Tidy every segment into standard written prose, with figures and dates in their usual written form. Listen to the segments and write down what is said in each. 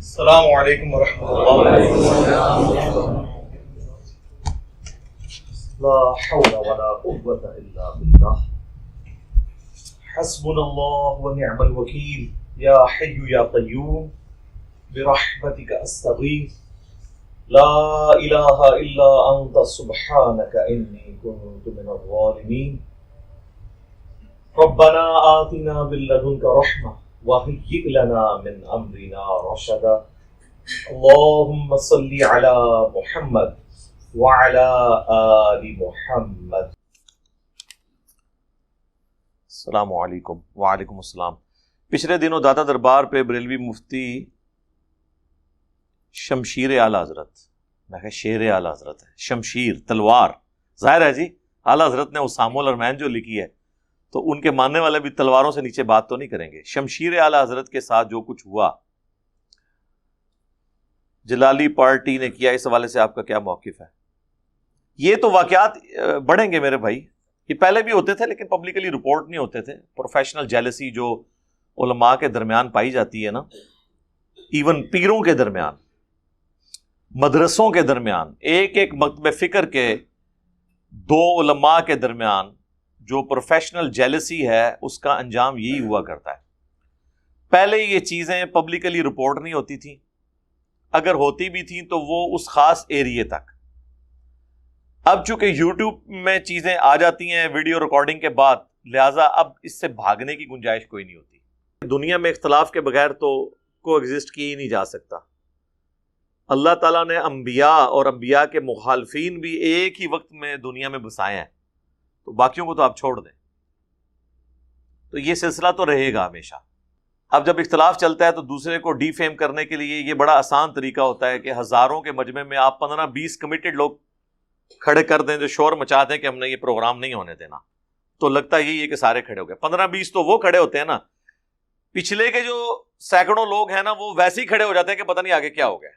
السلام علیکم ورحمۃ اللہ لا حول ولا قوة الا باللہ حسبنا اللہ ونعم الوکیل یا حی یا قیوم برحمتک استغیث لا الہ الا انت سبحانک انی کنت من الظالمین ربنا آتنا من لدنک رحمہ وَهِيِّئْ لَنَا مِنْ أَمْرِنَا رَشَدًا اللهم صل على محمد وعلى آل محمد. السلام علیکم. وعلیکم السلام. پچھلے دنوں داتا دربار پہ بریلوی مفتی شمشیر اعلیٰ حضرت، میں کہ شیر اعلیٰ حضرت ہے، شمشیر تلوار، ظاہر ہے جی اعلیٰ حضرت نے اسامہ الارمین جو لکھی ہے تو ان کے ماننے والے بھی تلواروں سے نیچے بات تو نہیں کریں گے. شمشیر اعلیٰ حضرت کے ساتھ جو کچھ ہوا جلالی پارٹی نے کیا، اس حوالے سے آپ کا کیا موقف ہے؟ یہ تو واقعات بڑھیں گے میرے بھائی، یہ پہلے بھی ہوتے تھے لیکن پبلکلی رپورٹ نہیں ہوتے تھے. پروفیشنل جیلسی جو علماء کے درمیان پائی جاتی ہے نا، ایون پیروں کے درمیان، مدرسوں کے درمیان، ایک ایک مکتب فکر کے دو علماء کے درمیان جو پروفیشنل جیلسی ہے، اس کا انجام یہی ہوا کرتا ہے. پہلے یہ چیزیں پبلکلی رپورٹ نہیں ہوتی تھیں، اگر ہوتی بھی تھیں تو وہ اس خاص ایریے تک. اب چونکہ یوٹیوب میں چیزیں آ جاتی ہیں ویڈیو ریکارڈنگ کے بعد، لہٰذا اب اس سے بھاگنے کی گنجائش کوئی نہیں ہوتی. دنیا میں اختلاف کے بغیر تو کو ایگزسٹ کیا ہی نہیں جا سکتا. اللہ تعالیٰ نے انبیاء اور انبیاء کے مخالفین بھی ایک ہی وقت میں دنیا میں بسائے ہیں، تو باقیوں کو تو آپ چھوڑ دیں. تو یہ سلسلہ تو رہے گا ہمیشہ. اب جب اختلاف چلتا ہے تو دوسرے کو ڈی فیم کرنے کے لیے یہ بڑا آسان طریقہ ہوتا ہے کہ ہزاروں کے مجمع میں آپ 15-20 کمیٹڈ لوگ کھڑے کر دیں جو شور مچا دیں کہ ہم نے یہ پروگرام نہیں ہونے دینا. تو لگتا یہی ہے کہ سارے کھڑے ہو گئے. 15-20 تو وہ کھڑے ہوتے ہیں نا، پچھلے کے جو سینکڑوں لوگ ہیں نا وہ ویسے ہی کھڑے ہو جاتے ہیں کہ پتہ نہیں آگے کیا ہو گیا.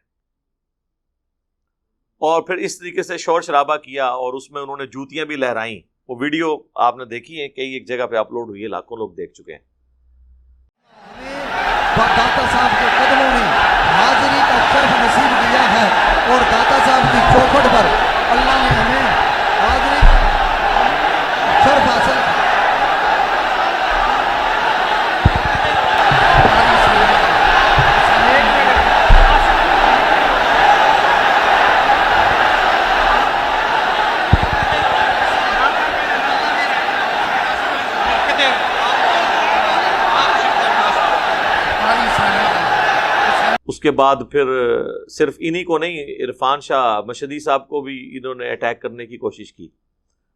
اور پھر اس طریقے سے شور شرابہ کیا اور اس میں انہوں نے جوتیاں بھی لہرائیں. وہ ویڈیو آپ نے دیکھی ہے، کئی ایک جگہ پہ اپلوڈ ہوئی ہے، لاکھوں لوگ دیکھ چکے ہیں. داتا صاحب کے قدموں میں حاضری کا شرف نصیب کیا ہے، اور داتا صاحب کی چوکھٹ پر اللہ نے ہمیں حاضری شرف حاصل اس کے بعد پھر صرف انہی کو نہیں، عرفان شاہ مشہدی صاحب کو بھی انہوں نے اٹیک کرنے کی کوشش کی.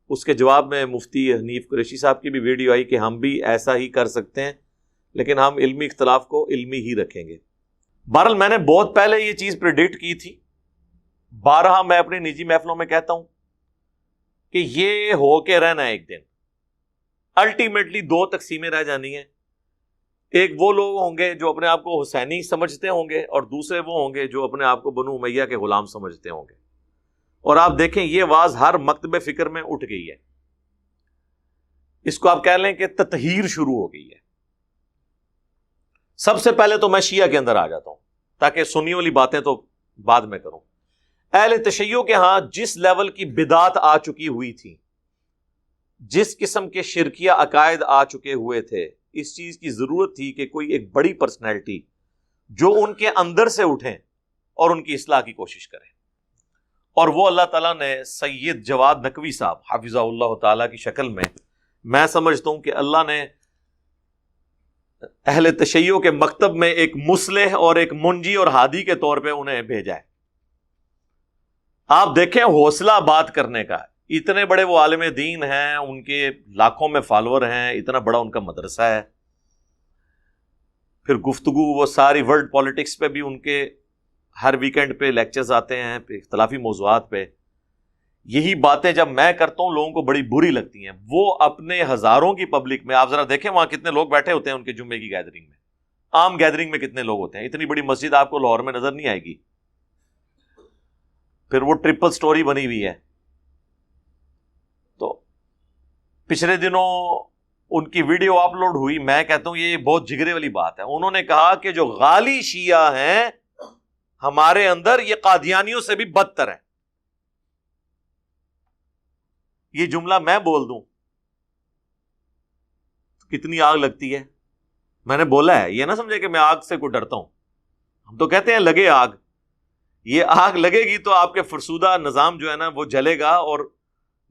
اس کے جواب میں مفتی حنیف قریشی صاحب کی بھی ویڈیو آئی کہ ہم بھی ایسا ہی کر سکتے ہیں لیکن ہم علمی اختلاف کو علمی ہی رکھیں گے. بہرحال میں نے بہت پہلے یہ چیز پریڈکٹ کی تھی. بارہا میں اپنی نجی محفلوں میں کہتا ہوں کہ یہ ہو کے رہنا ہے ایک دن. الٹیمیٹلی دو تقسیمیں رہ جانی ہیں. ایک وہ لوگ ہوں گے جو اپنے آپ کو حسینی سمجھتے ہوں گے، اور دوسرے وہ ہوں گے جو اپنے آپ کو بنو امیہ کے غلام سمجھتے ہوں گے. اور آپ دیکھیں یہ آواز ہر مکتب فکر میں اٹھ گئی ہے. اس کو آپ کہہ لیں کہ تطہیر شروع ہو گئی ہے. سب سے پہلے تو میں شیعہ کے اندر آ جاتا ہوں تاکہ سنی والی باتیں تو بعد میں کروں. اہل تشیع کے ہاں جس لیول کی بدعت آ چکی ہوئی تھی، جس قسم کے شرکیہ عقائد آ چکے ہوئے تھے، اس چیز کی ضرورت تھی کہ کوئی ایک بڑی پرسنالٹی جو ان کے اندر سے اٹھیں اور ان کی اصلاح کی کوشش کریں. اور وہ اللہ تعالیٰ نے سید جواد نقوی صاحب حافظہ اللہ تعالیٰ کی شکل میں سمجھتا ہوں کہ اللہ نے اہل تشیع کے مکتب میں ایک مصلح اور ایک منجی اور ہادی کے طور پہ انہیں بھیجا ہے. آپ دیکھیں حوصلہ بات کرنے کا. اتنے بڑے وہ عالم دین ہیں، ان کے لاکھوں میں فالوور ہیں، اتنا بڑا ان کا مدرسہ ہے. پھر گفتگو وہ ساری ورلڈ پالیٹکس پہ بھی ان کے ہر ویکینڈ پہ لیکچرز آتے ہیں اختلافی موضوعات پہ. یہی باتیں جب میں کرتا ہوں لوگوں کو بڑی بری لگتی ہیں. وہ اپنے ہزاروں کی پبلک میں، آپ ذرا دیکھیں وہاں کتنے لوگ بیٹھے ہوتے ہیں ان کے جمعے کی گیدرنگ میں، عام گیدرنگ میں کتنے لوگ ہوتے ہیں. اتنی بڑی مسجد آپ کو لاہور میں نظر نہیں آئے گی. پھر وہ ٹرپل سٹوری بنی ہوئی ہے. تو پچھلے دنوں ان کی ویڈیو اپلوڈ ہوئی. میں کہتا ہوں یہ بہت جگرے والی بات ہے. انہوں نے کہا کہ جو غالی شیعہ ہیں ہمارے اندر، یہ قادیانیوں سے بھی بدتر ہیں. یہ جملہ میں بول دوں کتنی آگ لگتی ہے. میں نے بولا ہے، یہ نہ سمجھے کہ میں آگ سے کوئی ڈرتا ہوں. ہم تو کہتے ہیں لگے آگ. یہ آگ لگے گی تو آپ کے فرسودہ نظام جو ہے نا وہ جلے گا اور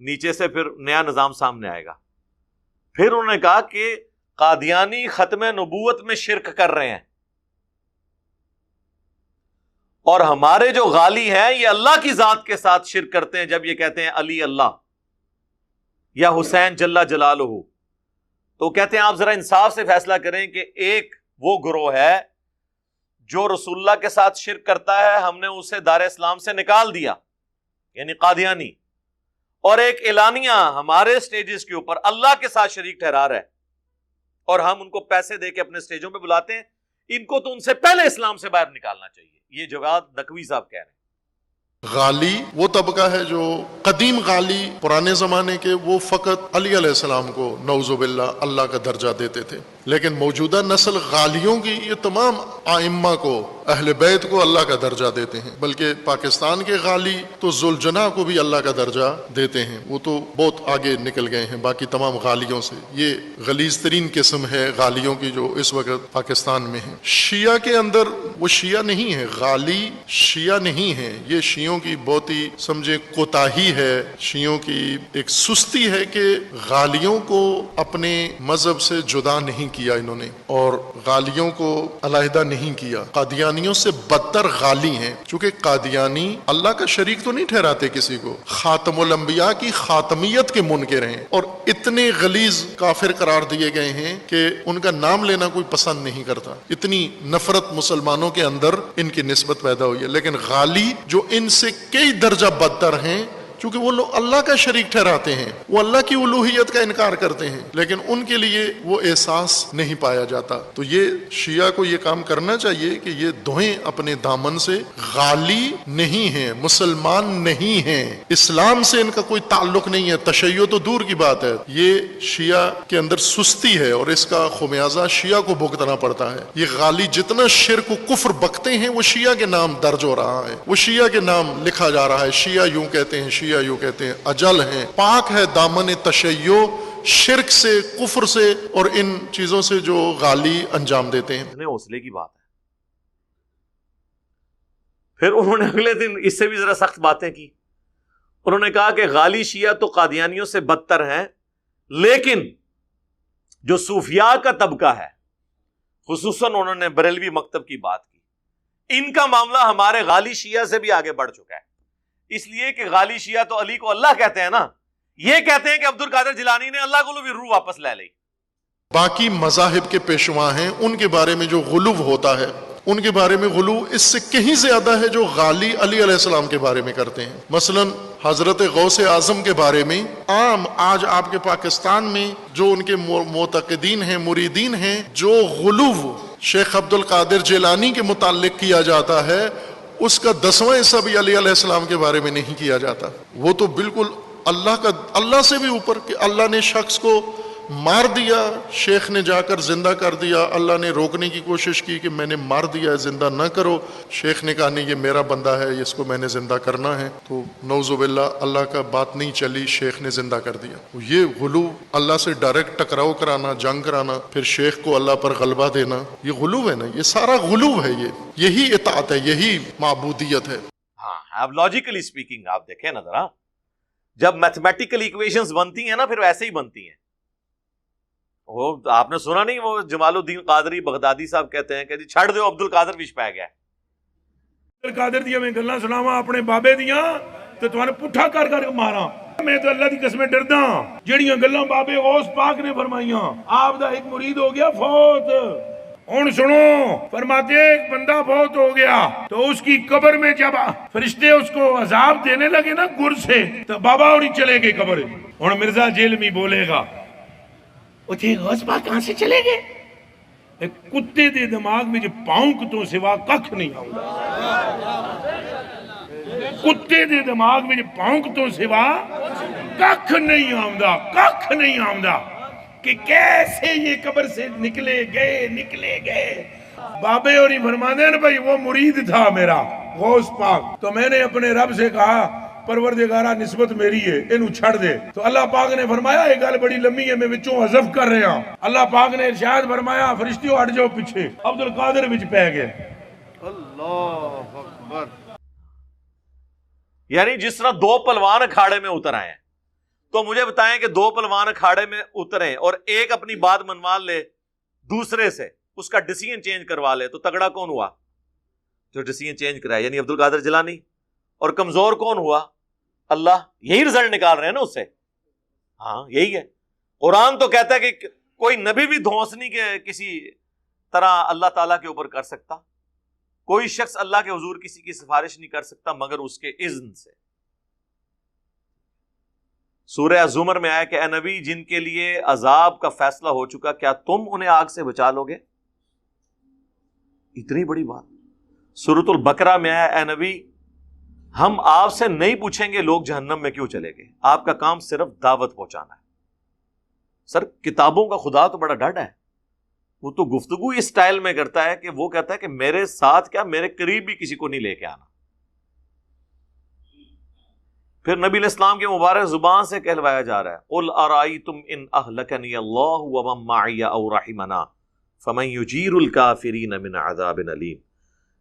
نیچے سے پھر نیا نظام سامنے آئے گا. پھر انہوں نے کہا کہ قادیانی ختم نبوت میں شرک کر رہے ہیں، اور ہمارے جو غالی ہیں یہ اللہ کی ذات کے ساتھ شرک کرتے ہیں جب یہ کہتے ہیں علی اللہ یا حسین جل جلالہ. تو کہتے ہیں آپ ذرا انصاف سے فیصلہ کریں کہ ایک وہ گروہ ہے جو رسول اللہ کے ساتھ شرک کرتا ہے، ہم نے اسے دار اسلام سے نکال دیا، یعنی قادیانی، اور ایک اعلانیہ ہمارے سٹیجز کے اوپر اللہ کے ساتھ شریک ٹھہرا رہا ہے، اور ہم ان کو پیسے دے کے اپنے سٹیجوں پہ بلاتے ہیں. ان کو تو ان سے پہلے اسلام سے باہر نکالنا چاہیے. یہ جواد نقوی صاحب کہہ رہے ہیں. غالی وہ طبقہ ہے جو قدیم غالی پرانے زمانے کے، وہ فقط علی علیہ السلام کو نعوذ باللہ اللہ کا درجہ دیتے تھے. لیکن موجودہ نسل غالیوں کی یہ تمام ائمہ کو، اہل بیت کو اللہ کا درجہ دیتے ہیں. بلکہ پاکستان کے غالی تو ذوالجناح کو بھی اللہ کا درجہ دیتے ہیں. وہ تو بہت آگے نکل گئے ہیں باقی تمام غالیوں سے. یہ غلیظ ترین قسم ہے غالیوں کی جو اس وقت پاکستان میں ہے. شیعہ کے اندر وہ شیعہ نہیں ہے، غالی شیعہ نہیں ہے. یہ شیعوں کی بہت ہی سمجھے کوتاہی ہے، شیعوں کی ایک سستی ہے کہ غالیوں کو اپنے مذہب سے جدا نہیں کیا انہوں نے، اور غالیوں کو علیحدہ نہیں کیا. قادیانیوں سے بدتر غالی ہیں، چونکہ قادیانی اللہ کا شریک تو نہیں ٹھہراتے کسی کو، خاتم الانبیاء کی خاتمیت کے منکر ہیں، اور اتنے غلیظ کافر قرار دیے گئے ہیں کہ ان کا نام لینا کوئی پسند نہیں کرتا. اتنی نفرت مسلمانوں کے اندر ان کی نسبت پیدا ہوئی ہے. لیکن غالی جو ان سے کئی درجہ بدتر ہیں، چونکہ وہ لوگ اللہ کا شریک ٹھہراتے ہیں، وہ اللہ کی الوہیت کا انکار کرتے ہیں، لیکن ان کے لیے وہ احساس نہیں پایا جاتا. تو یہ شیعہ کو یہ کام کرنا چاہیے کہ یہ دھوئیں اپنے دامن سے. غالی نہیں ہیں، مسلمان نہیں ہیں، اسلام سے ان کا کوئی تعلق نہیں ہے. تشیع تو دور کی بات ہے. یہ شیعہ کے اندر سستی ہے، اور اس کا خمیازہ شیعہ کو بھگتنا پڑتا ہے. یہ غالی جتنا شرک و کفر بکتے ہیں وہ شیعہ کے نام درج ہو رہا ہے، وہ شیعہ کے نام لکھا جا رہا ہے. شیعہ یوں کہتے ہیں، شیعہ یوں کہتے ہیں. اجل ہیں، پاک ہے دامن تشیع شرک سے، کفر سے، اور ان چیزوں سے جو غالی انجام دیتے ہیں. اتنے حوصلے کی بات ہے. پھر انہوں نے اگلے دن اس سے بھی ذرا سخت باتیں کی. انہوں نے کہا کہ غالی شیعہ تو قادیانیوں سے بدتر ہیں، لیکن جو صوفیاء کا طبقہ ہے، خصوصاً انہوں نے بریلوی مکتب کی بات کی، ان کا معاملہ ہمارے غالی شیعہ سے بھی آگے بڑھ چکا ہے. اس لیے کہ غالی شیعہ تو علی کو اللہ کہتے ہیں نا، یہ کہتے ہیں کہ عبد القادر جیلانی نے اللہ کو بھی روح واپس لے لی. باقی مذاہب کے پیشوا ہیں، ان کے بارے میں جو غلو ہوتا ہے، ان کے بارے میں غلو اس سے کہیں زیادہ ہے جو غالی علی علیہ السلام کے بارے میں کرتے ہیں. مثلا حضرت غوث اعظم کے بارے میں عام آج آپ کے پاکستان میں جو ان کے معتقدین ہیں، مریدین ہیں، جو غلو شیخ عبد القادر جیلانی کے متعلق کیا جاتا ہے، اس کا 10واں حصہ بھی علی علیہ السلام کے بارے میں نہیں کیا جاتا. وہ تو بالکل اللہ سے بھی اوپر کہ اللہ نے شخص کو مار دیا، شیخ نے جا کر زندہ کر دیا. اللہ نے روکنے کی کوشش کی کہ میں نے مار دیا ہے، زندہ نہ کرو. شیخ نے کہا نہیں، یہ میرا بندہ ہے، اس کو میں نے زندہ کرنا ہے. تو نعوذ باللہ اللہ کا بات نہیں چلی، شیخ نے زندہ کر دیا. یہ غلو، اللہ سے ڈائریکٹ ٹکراؤ کرانا، جنگ کرانا، پھر شیخ کو اللہ پر غلبہ دینا، یہ غلو ہے نا. یہ سارا غلو ہے. یہی اطاعت ہے، یہی معبودیت ہے. ہاں، اب لاجیکلی سپیکنگ آپ دیکھیں نا ذرا، جب میتھمیٹیکل ایکویشنز بنتی ہیں نا پھر ویسے ہی بنتی ہیں. وہ آپ نے سنا نہیں، وہ جمال الدین قادری بغدادی صاحب کہتے ہیں کہ جی چھڑ دیو عبد القادر وچ پی گیا. عبد القادر دیاں میں گلاں سناواں اپنے بابے دیاں تے تواں پٹھا کر کر ماراں. میں تو اللہ دی قسم ڈردا جڑیاں گلاں بابے غوث پاک نے فرمائیاں. آپ دا ایک مرید ہو گیا فوت، ہن سنو، فرماتے ہیں ایک بندہ فوت ہو گیا تو اس کی قبر میں جب فرشتے اس کو عذاب دینے لگے نا گر سے، تو بابا اور چلے گئے قبر. ہن مرزا جیلمی بولے گا اچھے غوث پاک کہاں سے چلے گئے؟ ایک کتے دے دماغ میں جو پاؤنک تو سوا ککھ نہیں آؤں. کتے دے دماغ میں جو پاؤنک تو سوا ککھ نہیں آؤں، ککھ نہیں آؤں کہ کیسے یہ قبر سے نکلے گئے. بابے اور فرمانے ہیں بھائی وہ مرید تھا میرا غوث پاک، تو میں نے اپنے رب سے کہا پروردگارہ نسبت میری ہے انہوں چھڑ دے. تو اللہ پاک نے فرمایا ایک گل بڑی لمبی ہے میں وچوں حذف کر رہا ہوں. اللہ پاک نے ارشاد فرمایا فرشتیوں ہٹ جاؤ پیچھے. عبد القادر وچ پہ گئے. اللہ اکبر. یعنی جس طرح دو پلوان اکھاڑے میں اتر آئے ہیں، تو مجھے بتائیں کہ دو پلوان اکھاڑے میں اتریں اور ایک اپنی بات منوا لے دوسرے سے، اس کا ڈیسیژن چینج کروا لے، تو تگڑا کون ہوا؟ جو ڈیسیژن چینج کرائے، یعنی عبد القادر جیلانی. اور کمزور کون ہوا؟ اللہ. یہی رزلٹ نکال رہے ہیں نا اس سے. ہاں یہی ہے. قرآن تو کہتا ہے کہ کوئی نبی بھی دھونسنی کے کسی طرح اللہ تعالیٰ کے اوپر کر سکتا. کوئی شخص اللہ کے حضور کسی کی سفارش نہیں کر سکتا مگر اس کے اذن سے. سورہ الزمر میں آیا کہ اے نبی جن کے لیے عذاب کا فیصلہ ہو چکا کیا تم انہیں آگ سے بچا لو گے؟ اتنی بڑی بات. سورۃ البقرہ میں آیا اے نبی ہم آپ سے نہیں پوچھیں گے لوگ جہنم میں کیوں چلے گئے، آپ کا کام صرف دعوت پہنچانا ہے. سر کتابوں کا خدا تو بڑا ڈاڈا ہے، وہ تو گفتگو اس سٹائل میں کرتا ہے کہ وہ کہتا ہے کہ میرے ساتھ کیا میرے قریب بھی کسی کو نہیں لے کے آنا. پھر نبی علیہ السلام کے مبارک زبان سے کہلوایا جا رہا ہے قل ارائیتم ان اہلکنی اللہ ومن معی او رحمنا فمن یجیر الکافرین من عذاب علیم.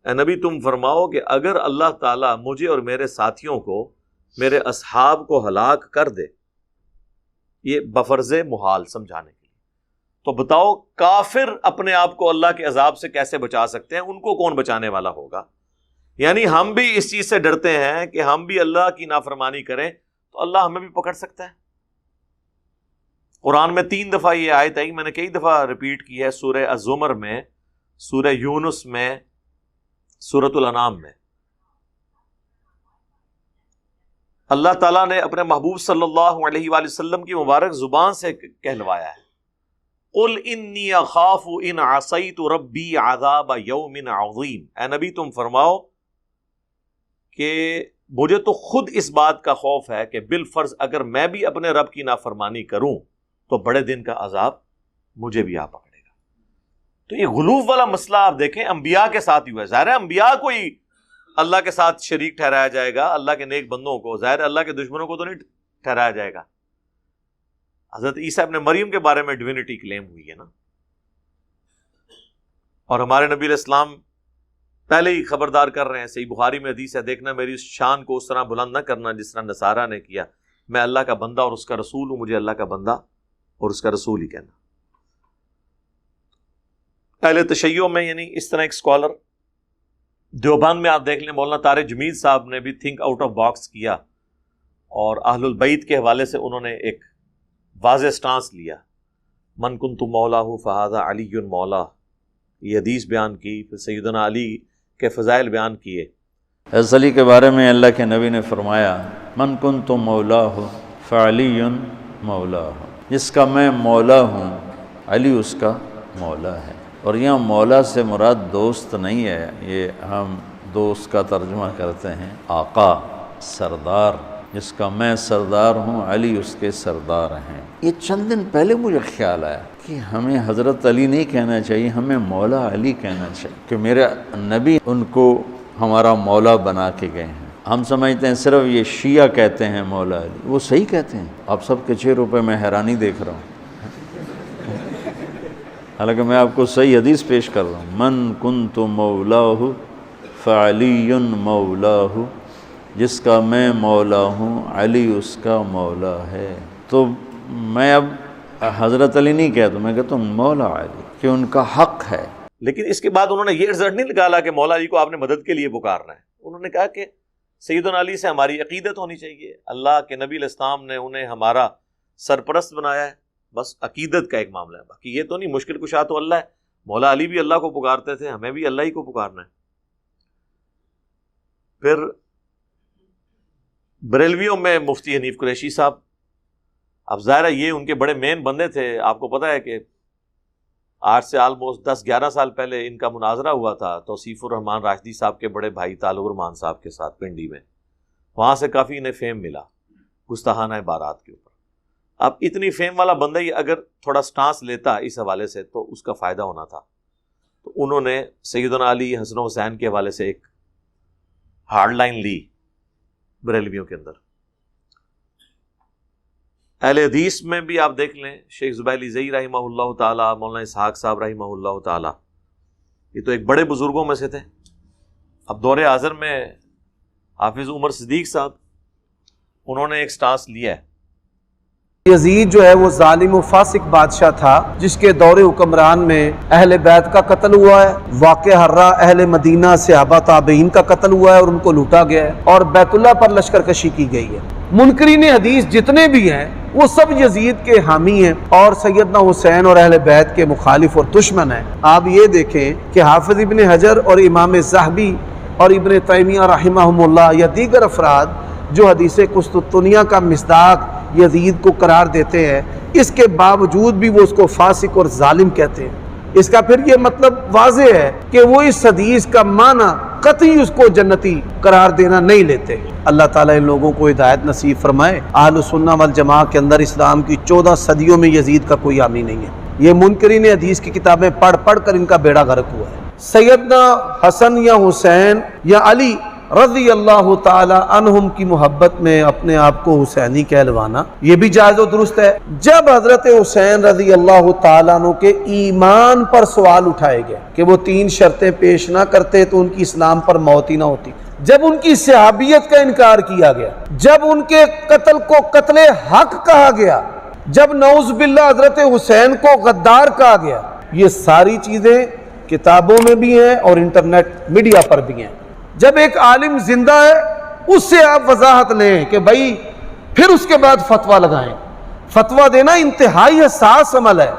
اے نبی تم فرماؤ کہ اگر اللہ تعالیٰ مجھے اور میرے ساتھیوں کو، میرے اصحاب کو ہلاک کر دے، یہ بفرض محال سمجھانے کے لیے، تو بتاؤ کافر اپنے آپ کو اللہ کے عذاب سے کیسے بچا سکتے ہیں؟ ان کو کون بچانے والا ہوگا؟ یعنی ہم بھی اس چیز سے ڈرتے ہیں کہ ہم بھی اللہ کی نافرمانی کریں تو اللہ ہمیں بھی پکڑ سکتا ہے. قرآن میں 3 دفعہ یہ آیت آئی، میں نے کئی دفعہ ریپیٹ کی ہے، سورہ الزمر میں، سورہ یونس میں، سورۃ الانعام میں. اللہ تعالیٰ نے اپنے محبوب صلی اللہ علیہ وآلہ وسلم کی مبارک زبان سے کہلوایا ہے قل انی اخاف ان عصیت ربی عذاب یوم عظیم. اے نبی تم فرماؤ کہ مجھے تو خود اس بات کا خوف ہے کہ بالفرض اگر میں بھی اپنے رب کی نافرمانی کروں تو بڑے دن کا عذاب مجھے بھی آ پکڑے گا. تو یہ غلوف والا مسئلہ آپ دیکھیں انبیاء کے ساتھ ہی ہوا ہے. ظاہر ہے انبیاء کو ہی اللہ کے ساتھ شریک ٹھہرایا جائے گا، اللہ کے نیک بندوں کو. ظاہر ہے اللہ کے دشمنوں کو تو نہیں ٹھہرایا جائے گا. حضرت عیسیٰ ابن مریم کے بارے میں ڈیوینٹی کلیم ہوئی ہے نا، اور ہمارے نبی علیہ السلام پہلے ہی خبردار کر رہے ہیں، صحیح بخاری میں حدیث ہے، دیکھنا میری اس شان کو اس طرح بلند نہ کرنا جس طرح نصارہ نے کیا. میں اللہ کا بندہ اور اس کا رسول ہوں، مجھے اللہ کا بندہ اور اس کا رسول ہی کہنا. اہل تشیع میں یعنی اس طرح ایک اسکالر دیوبند میں آپ دیکھ لیں، مولانا طارق جمید صاحب نے بھی تھنک آؤٹ آف باکس کیا اور اہل البیت کے حوالے سے انہوں نے ایک واضح سٹانس لیا. من کنت مولاہ فہذا علی مولا، یہ حدیث بیان کی. پھر سیدنا علی کے فضائل بیان کیے. حضرت علی کے بارے میں اللہ کے نبی نے فرمایا من کنت مولاہ فعلی مولاہ، جس کا میں مولا ہوں علی اس کا مولا ہے. اور یہاں مولا سے مراد دوست نہیں ہے، یہ ہم دوست کا ترجمہ کرتے ہیں آقا، سردار. جس کا میں سردار ہوں علی اس کے سردار ہیں. یہ چند دن پہلے مجھے خیال آیا کہ ہمیں حضرت علی نہیں کہنا چاہیے، ہمیں مولا علی کہنا چاہیے، کہ میرے نبی ان کو ہمارا مولا بنا کے گئے ہیں. ہم سمجھتے ہیں صرف یہ شیعہ کہتے ہیں مولا علی، وہ صحیح کہتے ہیں. آپ سب کے 6 روپے میں حیرانی دیکھ رہا ہوں، حالانکہ میں آپ کو صحیح حدیث پیش کر رہا ہوں. من کنت مولاہ فعلی مولاہ، جس کا میں مولا ہوں علی اس کا مولا ہے. تو میں اب حضرت علی نہیں کہتا، میں کہتا ہوں مولا علی، کہ ان کا حق ہے. لیکن اس کے بعد انہوں نے یہ رزلٹ نہیں نکالا کہ مولا علی کو آپ نے مدد کے لیے پکارنا ہے. انہوں نے کہا کہ سیدنا علی سے ہماری عقیدت ہونی چاہیے، اللہ کے نبی علیہ السلام نے انہیں ہمارا سرپرست بنایا ہے، بس عقیدت کا ایک معاملہ ہے. باقی یہ تو نہیں، مشکل کشا تو اللہ ہے. مولا علی بھی اللہ کو پکارتے تھے، ہمیں بھی اللہ ہی کو پکارنا ہے۔ پھر بریلویوں میں مفتی حنیف قریشی صاحب، اب ظاہر ہے یہ ان کے بڑے مین بندے تھے۔ آپ کو پتہ ہے کہ آج سے آلموسٹ 10-11 سال پہلے ان کا مناظرہ ہوا تھا توصیف الرحمان راشدی صاحب کے بڑے بھائی طالب الرحمان صاحب کے ساتھ پنڈی میں، وہاں سے کافی انہیں فیم ملا گستاخانہ عبارات کے اوپر۔ اب اتنی فیم والا بندہ ہی اگر تھوڑا سٹانس لیتا اس حوالے سے تو اس کا فائدہ ہونا تھا، تو انہوں نے سیدنا علی حسن و حسین کے حوالے سے ایک ہارڈ لائن لی بریلویوں کے اندر۔ اہل حدیث میں بھی آپ دیکھ لیں، شیخ زبیر علی زئی رحمہ اللہ تعالیٰ، مولانا اسحاق صاحب رحمہ اللہ تعالیٰ، یہ تو ایک بڑے بزرگوں میں سے تھے۔ اب دور حاضر میں حافظ عمر صدیق صاحب، انہوں نے ایک سٹانس لیا ہے۔ یزید جو ہے وہ ظالم و فاسق بادشاہ تھا جس کے دور حکمران میں اہل بیت کا قتل ہوا ہے، واقع حرہ اہل مدینہ صحابہ تابعین کا قتل ہوا ہے اور ان کو لوٹا گیا ہے، اور بیت اللہ پر لشکر کشی کی گئی ہے۔ منکرین حدیث جتنے بھی ہیں وہ سب یزید کے حامی ہیں اور سیدنا حسین اور اہل بیت کے مخالف اور دشمن ہیں۔ آپ یہ دیکھیں کہ حافظ ابن حجر اور امام ذہبی اور ابن تیمیہ رحمہم اللہ یا دیگر افراد جو حدیث قسطنطنیہ کا مصداق یزید کو قرار دیتے ہیں، اس کے باوجود بھی وہ اس کو فاسق اور ظالم کہتے ہیں۔ اس کا پھر یہ مطلب واضح ہے کہ وہ اس حدیث کا معنی قطعی اس کو جنتی قرار دینا نہیں لیتے۔ اللہ تعالیٰ ان لوگوں کو ہدایت نصیب فرمائے۔ اہل سنہ والجماع کے اندر اسلام کی 14 صدیوں میں یزید کا کوئی حامی نہیں ہے۔ یہ منکرین حدیث کی کتابیں پڑھ پڑھ کر ان کا بیڑا غرق ہوا ہے۔ سیدنا حسن یا حسین یا علی رضی اللہ تعالی عنہم کی محبت میں اپنے آپ کو حسینی کہلوانا یہ بھی جائز و درست ہے۔ جب حضرت حسین رضی اللہ تعالیٰ عنہ کے ایمان پر سوال اٹھائے گئے کہ وہ 3 شرطیں پیش نہ کرتے تو ان کی اسلام پر موت ہی نہ ہوتی، جب ان کی صحابیت کا انکار کیا گیا، جب ان کے قتل کو قتل حق کہا گیا، جب نعوذ باللہ حضرت حسین کو غدار کہا گیا، یہ ساری چیزیں کتابوں میں بھی ہیں اور انٹرنیٹ میڈیا پر بھی ہیں۔ جب ایک عالم زندہ ہے اس سے آپ وضاحت لیں کہ بھائی پھر اس کے بعد فتویٰ لگائیں۔ فتویٰ دینا انتہائی حساس عمل ہے۔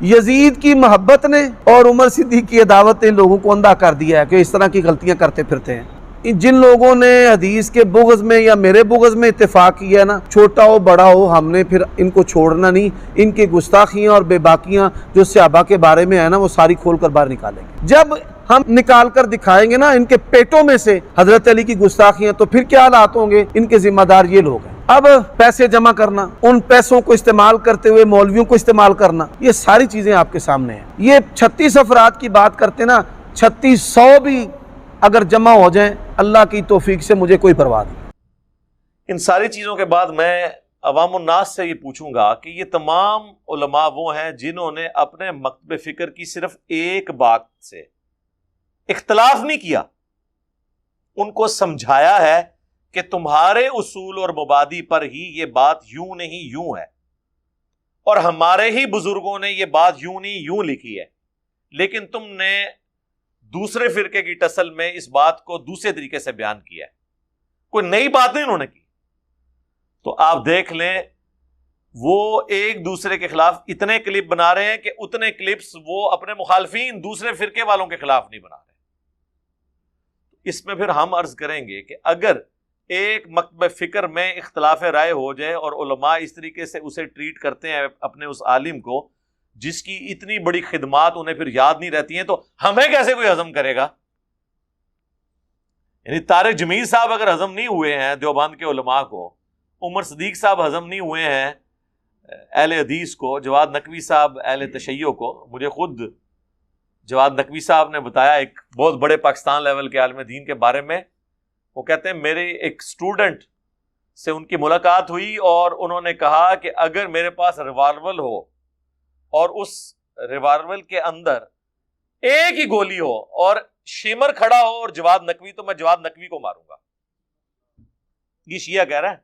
یزید کی محبت نے اور عمر صدیق کی عداوت نے لوگوں کو اندھا کر دیا ہے کہ اس طرح کی غلطیاں کرتے پھرتے ہیں۔ جن لوگوں نے حدیث کے بغض میں یا میرے بغض میں اتفاق کیا ہے نا، چھوٹا ہو بڑا ہو، ہم نے پھر ان کو چھوڑنا نہیں۔ ان کی گستاخیاں اور بے باکیاں جو صحابہ کے بارے میں ہے نا وہ ساری کھول کر باہر نکالیں گے۔ جب ہم نکال کر دکھائیں گے نا ان کے پیٹوں میں سے حضرت علی کی گستاخیاں، تو پھر کیا حالات ہوں گے؟ ان کے ذمہ دار یہ لوگ ہیں۔ اب پیسے جمع کرنا، ان پیسوں کو استعمال کرتے ہوئے مولویوں کو استعمال کرنا، یہ ساری چیزیں آپ کے سامنے ہیں۔ یہ 36 افراد کی بات کرتے نا، 3600 بھی اگر جمع ہو جائیں اللہ کی توفیق سے مجھے کوئی پرواہ نہیں۔ ان ساری چیزوں کے بعد میں عوام الناس سے یہ پوچھوں گا کہ یہ تمام علماء وہ ہیں جنہوں نے اپنے مکتب فکر کی صرف ایک بات سے اختلاف نہیں کیا، ان کو سمجھایا ہے کہ تمہارے اصول اور مبادی پر ہی یہ بات یوں نہیں یوں ہے، اور ہمارے ہی بزرگوں نے یہ بات یوں نہیں یوں لکھی ہے، لیکن تم نے دوسرے فرقے کی ٹسل میں اس بات کو دوسرے طریقے سے بیان کیا ہے، کوئی نئی بات نہیں انہوں نے کی۔ تو آپ دیکھ لیں وہ ایک دوسرے کے خلاف اتنے کلپ بنا رہے ہیں کہ اتنے کلپس وہ اپنے مخالفین دوسرے فرقے والوں کے خلاف نہیں بنا رہے۔ اس میں پھر ہم عرض کریں گے کہ اگر ایک مکتب فکر میں اختلاف رائے ہو جائے اور علماء اس طریقے سے اسے ٹریٹ کرتے ہیں اپنے اس عالم کو جس کی اتنی بڑی خدمات انہیں پھر یاد نہیں رہتی ہیں، تو ہمیں کیسے کوئی ہضم کرے گا؟ یعنی طارق جمیل صاحب اگر ہضم نہیں ہوئے ہیں دیوبند کے علماء کو، عمر صدیق صاحب ہضم نہیں ہوئے ہیں اہل حدیث کو، جواد نقوی صاحب اہل تشیع کو، مجھے خود جواد نقوی صاحب نے بتایا ایک بہت بڑے پاکستان لیول کے عالم دین کے بارے میں، وہ کہتے ہیں میرے ایک سٹوڈنٹ سے ان کی ملاقات ہوئی اور انہوں نے کہا کہ اگر میرے پاس ریوالور ہو اور اس ریوالور کے اندر ایک ہی گولی ہو اور شیمر کھڑا ہو اور جواد نقوی، تو میں جواد نقوی کو ماروں گا۔ یہ شیعہ کہہ رہا ہے،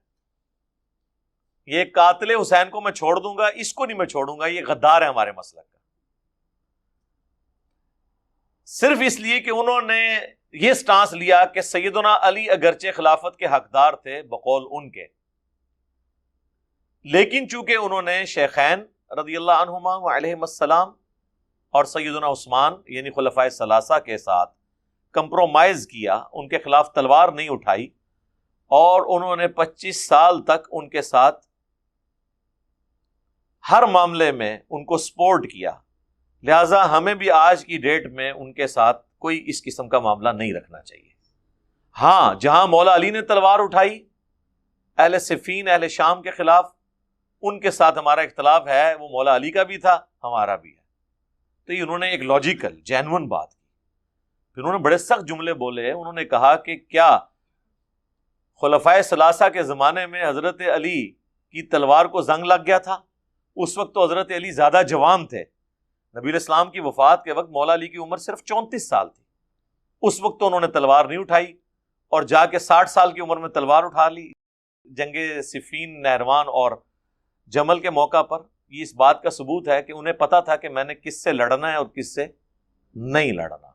یہ قاتل حسین کو میں چھوڑ دوں گا، اس کو نہیں میں چھوڑوں گا، یہ غدار ہے ہمارے مسلک کا۔ صرف اس لیے کہ انہوں نے یہ سٹانس لیا کہ سیدنا علی اگرچہ خلافت کے حقدار تھے بقول ان کے، لیکن چونکہ انہوں نے شیخین رضی اللہ عنہما وعلیہم السلام اور سیدنا عثمان یعنی خلفائے ثلاثہ کے ساتھ کمپرومائز کیا، ان کے خلاف تلوار نہیں اٹھائی، اور انہوں نے 25 سال تک ان کے ساتھ ہر معاملے میں ان کو سپورٹ کیا. لہٰذا ہمیں بھی آج کی ڈیٹ میں ان کے ساتھ کوئی اس قسم کا معاملہ نہیں رکھنا چاہیے. ہاں، جہاں مولا علی نے تلوار اٹھائی اہل صفین، اہل شام کے خلاف، ان کے ساتھ ہمارا اختلاف ہے، وہ مولا علی کا بھی تھا، ہمارا بھی ہے. تو یہ انہوں نے ایک لاجیکل جینون بات کی. پھر انہوں نے بڑے سخت جملے بولے. انہوں نے کہا کہ کیا خلفائے ثلاثہ کے زمانے میں حضرت علی کی تلوار کو زنگ لگ گیا تھا؟ اس وقت تو حضرت علی زیادہ جوان تھے. نبی علیہ السلام کی وفات کے وقت مولا علی کی عمر صرف 34 سال تھی. اس وقت تو انہوں نے تلوار نہیں اٹھائی، اور جا کے 60 سال کی عمر میں تلوار اٹھا لی جنگ صفین، نہروان اور جمل کے موقع پر. یہ اس بات کا ثبوت ہے کہ انہیں پتا تھا کہ میں نے کس سے لڑنا ہے اور کس سے نہیں لڑنا.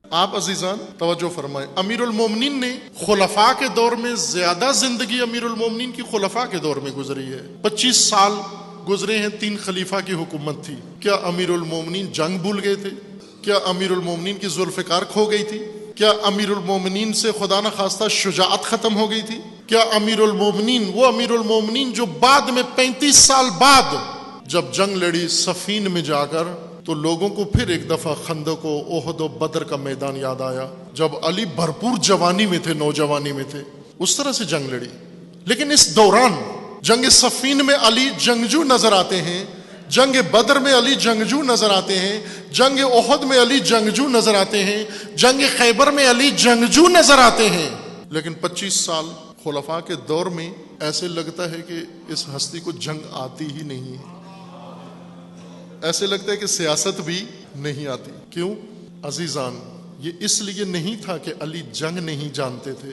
آپ عزیزان توجہ فرمائیں، امیر المومنین نے خلفاء کے دور میں زیادہ زندگی امیر المومنین کی خلفاء کے دور میں گزری ہے. 25 سال گزرے ہیں، 3 خلیفہ کی حکومت تھی. کیا امیر المومنین جنگ بھول گئے تھے؟ کیا امیر المومنین کی ذوالفقار کھو گئی تھی؟ کیا امیر المومنین سے خدا نخواستہ شجاعت ختم ہو گئی تھی؟ کیا امیر المومنین، وہ امیر المومنین جو بعد میں 35 سال بعد جب جنگ لڑی صفین میں جا کر، تو لوگوں کو پھر ایک دفعہ خندق و احد و بدر کا میدان یاد آیا جب علی بھرپور جوانی میں تھے، نوجوانی میں تھے، اس طرح سے جنگ لڑی. لیکن اس دوران جنگ صفین میں علی جنگجو نظر آتے ہیں، جنگ بدر میں علی جنگجو نظر آتے ہیں، جنگ احد میں علی جنگجو نظر آتے ہیں، جنگ خیبر میں علی جنگجو نظر آتے ہیں. لیکن 25 سال خلفاء کے دور میں ایسے لگتا ہے کہ اس ہستی کو جنگ آتی ہی نہیں ہے. ایسے لگتا ہے کہ سیاست بھی نہیں آتی. کیوں عزیزان؟ یہ اس لیے نہیں تھا کہ علی جنگ نہیں جانتے تھے،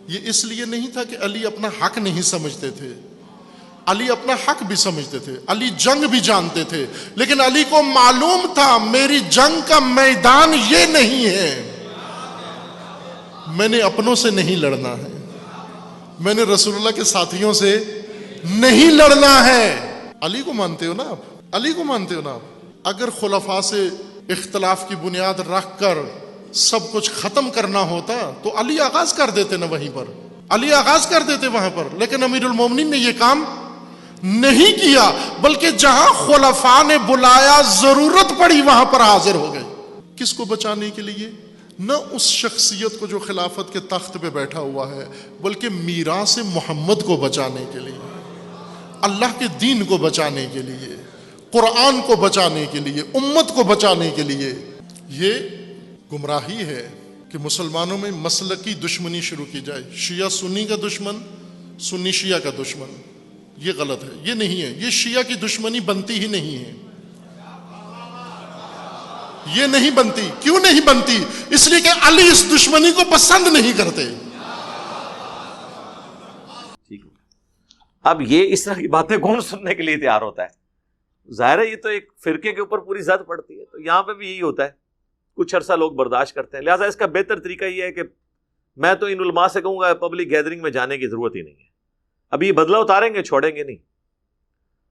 یہ اس لیے نہیں تھا کہ علی اپنا حق نہیں سمجھتے تھے. علی اپنا حق بھی سمجھتے تھے، علی جنگ بھی جانتے تھے، لیکن علی کو معلوم تھا میری جنگ کا میدان یہ نہیں ہے. میں نے اپنوں سے نہیں لڑنا ہے، میں نے رسول اللہ کے ساتھیوں سے نہیں لڑنا ہے. علی کو مانتے ہو نا آپ؟ علی کو مانتے ہو نا آپ؟ اگر خلفاء سے اختلاف کی بنیاد رکھ کر سب کچھ ختم کرنا ہوتا تو علی آغاز کر دیتے نا، وہیں پر علی آغاز کر دیتے وہاں پر. لیکن امیر المومنین نے یہ کام نہیں کیا، بلکہ جہاں خلفاء نے بلایا، ضرورت پڑی، وہاں پر حاضر ہو گئے. کس کو بچانے کے لیے؟ نہ اس شخصیت کو جو خلافت کے تخت پہ بیٹھا ہوا ہے، بلکہ میراث محمد کو بچانے کے لیے، اللہ کے دین کو بچانے کے لیے، قرآن کو بچانے کے لیے، امت کو بچانے کے لیے. یہ گمراہی ہے کہ مسلمانوں میں مسلکی دشمنی شروع کی جائے، شیعہ سنی کا دشمن، سنی شیعہ کا دشمن. یہ غلط ہے، یہ نہیں ہے. یہ شیعہ کی دشمنی بنتی ہی نہیں ہے، یہ نہیں بنتی. کیوں نہیں بنتی؟ اس لیے کہ علی اس دشمنی کو پسند نہیں کرتے. ٹھیک ہے. اب یہ اس طرح کی باتیں کون سننے کے لیے تیار ہوتا ہے؟ ظاہر ہے یہ تو ایک فرقے کے اوپر پوری زد پڑتی ہے. تو یہاں پہ بھی یہی ہوتا ہے، کچھ عرصہ لوگ برداشت کرتے ہیں. لہٰذا اس کا بہتر طریقہ یہ ہے کہ میں تو ان علماء سے کہوں گا پبلک گیدرنگ میں جانے کی ضرورت ہی نہیں ہے. ابھی یہ بدلہ اتاریں گے، چھوڑیں گے نہیں.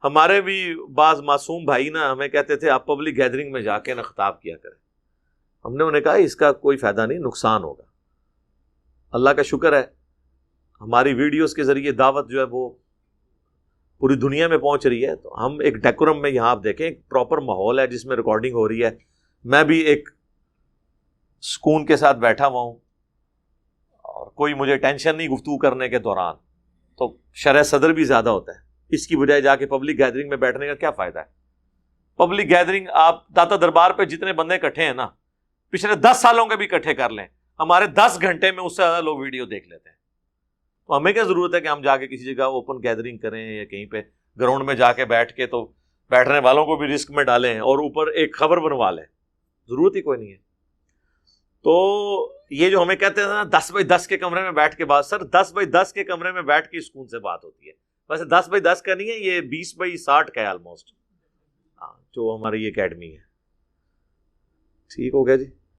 ہمارے بھی بعض معصوم بھائی نا ہمیں کہتے تھے آپ پبلک گیدرنگ میں جا کے نا خطاب کیا کریں. ہم نے انہیں کہا اس کا کوئی فائدہ نہیں، نقصان ہوگا. اللہ کا شکر ہے ہماری ویڈیوز کے ذریعے دعوت جو ہے وہ پوری دنیا میں پہنچ رہی ہے. تو ہم ایک ڈیکورم میں، یہاں آپ دیکھیں ایک پراپر ماحول ہے جس میں ریکارڈنگ ہو رہی ہے. میں بھی ایک سکون کے ساتھ بیٹھا ہوا ہوں اور کوئی مجھے ٹینشن نہیں گفتگو کرنے کے دوران. تو شرح صدر بھی زیادہ ہوتا ہے. اس کی بجائے جا کے پبلک گیدرنگ میں بیٹھنے کا کیا فائدہ ہے؟ پبلک گیدرنگ آپ داتا دربار پہ جتنے بندے اکٹھے ہیں نا، پچھلے 10 سالوں کے بھی اکٹھے کر لیں، ہمارے 10 گھنٹے میں اس سے زیادہ لوگ ویڈیو دیکھ لیتے ہیں. تو ہمیں کیا ضرورت ہے کہ ہم جا کے کسی جگہ اوپن گیدرنگ کریں یا کہیں پہ گراؤنڈ میں جا کے بیٹھ کے تو بیٹھنے والوں کو بھی رسک میں ڈالیں اور اوپر ایک خبر بنوا لیں. ضرورت ہی کوئی نہیں ہے. تو یہ جو ہمیں کہتے ہیں نا 10x10 کے کمرے میں بیٹھ کے بات، سر 10x10 کے کمرے میں بیٹھ کے سکون سے بات ہوتی ہے. ویسے 10x10 کا نہیں ہے، یہ 20x60 کا ہے آلموسٹ، جو ہماری یہ اکیڈمی ہے. ٹھیک ہو گیا جی.